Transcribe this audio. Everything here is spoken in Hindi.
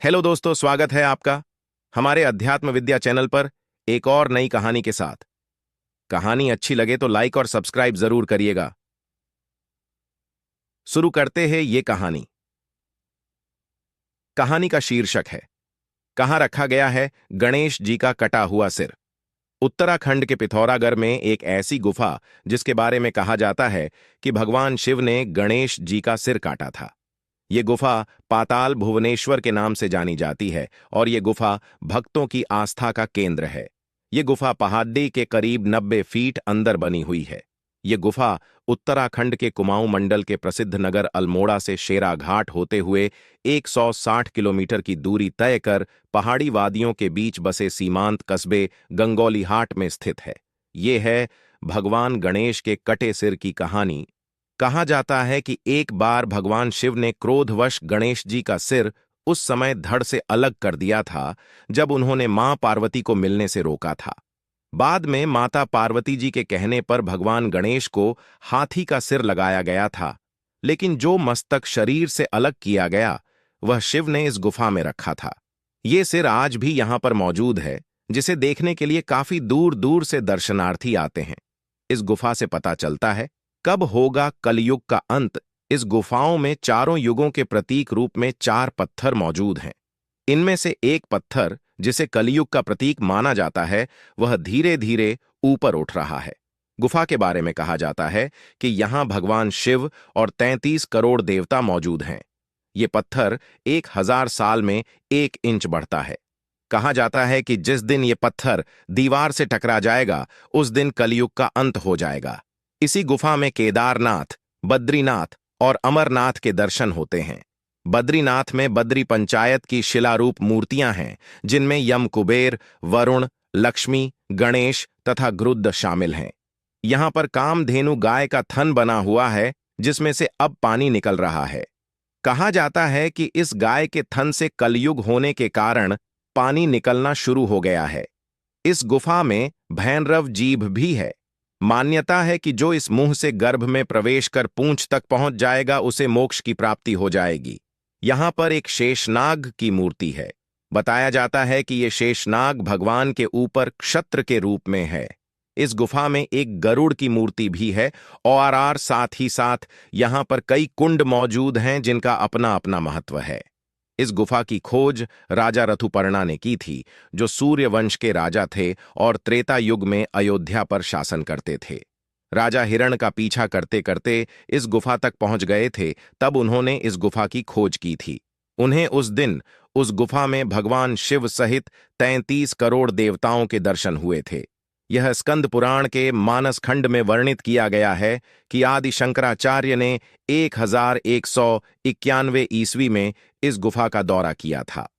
हेलो दोस्तों, स्वागत है आपका हमारे अध्यात्म विद्या चैनल पर एक और नई कहानी के साथ। कहानी अच्छी लगे तो लाइक और सब्सक्राइब जरूर करिएगा। शुरू करते हैं ये कहानी। कहानी का शीर्षक है, कहां रखा गया है गणेश जी का कटा हुआ सिर। उत्तराखंड के पिथौरागढ़ में एक ऐसी गुफा जिसके बारे में कहा जाता है कि भगवान शिव ने गणेश जी का सिर काटा था। ये गुफा पाताल भुवनेश्वर के नाम से जानी जाती है और ये गुफा भक्तों की आस्था का केंद्र है। ये गुफा पहाड़ी के करीब 90 फीट अंदर बनी हुई है। ये गुफा उत्तराखंड के कुमाऊं मंडल के प्रसिद्ध नगर अल्मोड़ा से शेरा घाट होते हुए 160 किलोमीटर की दूरी तय कर पहाड़ी वादियों के बीच बसे सीमांत कस्बे गंगौलीहाट में स्थित है। ये है भगवान गणेश के कटे सिर की कहानी। कहा जाता है कि एक बार भगवान शिव ने क्रोधवश गणेश जी का सिर उस समय धड़ से अलग कर दिया था जब उन्होंने मां पार्वती को मिलने से रोका था। बाद में माता पार्वती जी के कहने पर भगवान गणेश को हाथी का सिर लगाया गया था, लेकिन जो मस्तक शरीर से अलग किया गया वह शिव ने इस गुफा में रखा था। ये सिर आज भी यहां पर मौजूद है, जिसे देखने के लिए काफी दूर दूर से दर्शनार्थी आते हैं। इस गुफा से पता चलता है कब होगा कलयुग का अंत। इस गुफाओं में चारों युगों के प्रतीक रूप में 4 पत्थर मौजूद हैं। इनमें से एक पत्थर, जिसे कलयुग का प्रतीक माना जाता है, वह धीरे धीरे ऊपर उठ रहा है। गुफा के बारे में कहा जाता है कि यहां भगवान शिव और 33 करोड़ देवता मौजूद हैं। ये पत्थर 1000 साल में 1 इंच बढ़ता है। कहा जाता है कि जिस दिन ये पत्थर दीवार से टकरा जाएगा उस दिन कलयुग का अंत हो जाएगा। इसी गुफा में केदारनाथ, बद्रीनाथ और अमरनाथ के दर्शन होते हैं। बद्रीनाथ में बद्री पंचायत की शिलारूप मूर्तियां हैं, जिनमें यम कुबेर, वरुण, लक्ष्मी, गणेश तथा गरुड़ शामिल हैं। यहां पर कामधेनु गाय का थन बना हुआ है, जिसमें से अब पानी निकल रहा है। कहा जाता है कि इस गाय के थन से कलयुग होने के कारण पानी निकलना शुरू हो गया है। इस गुफा में भैरव जीभ भी है। मान्यता है कि जो इस मुंह से गर्भ में प्रवेश कर पूंछ तक पहुंच जाएगा उसे मोक्ष की प्राप्ति हो जाएगी। यहां पर एक शेषनाग की मूर्ति है। बताया जाता है कि यह शेषनाग भगवान के ऊपर क्षत्र के रूप में है। इस गुफा में एक गरुड़ की मूर्ति भी है और साथ ही साथ यहां पर कई कुंड मौजूद हैं जिनका अपना अपना महत्व है। इस गुफा की खोज राजा ऋतुपर्णा ने की थी, जो सूर्य वंश के राजा थे और त्रेता युग में अयोध्या पर शासन करते थे। राजा हिरण का पीछा करते करते इस गुफा तक पहुंच गए थे, तब उन्होंने इस गुफा की खोज की थी। उन्हें उस दिन उस गुफा में भगवान शिव सहित 33 करोड़ देवताओं के दर्शन हुए थे। यह स्कंद पुराण के मानस खंड में वर्णित किया गया है कि आदि शंकराचार्य ने 1191 ईस्वी में इस गुफा का दौरा किया था।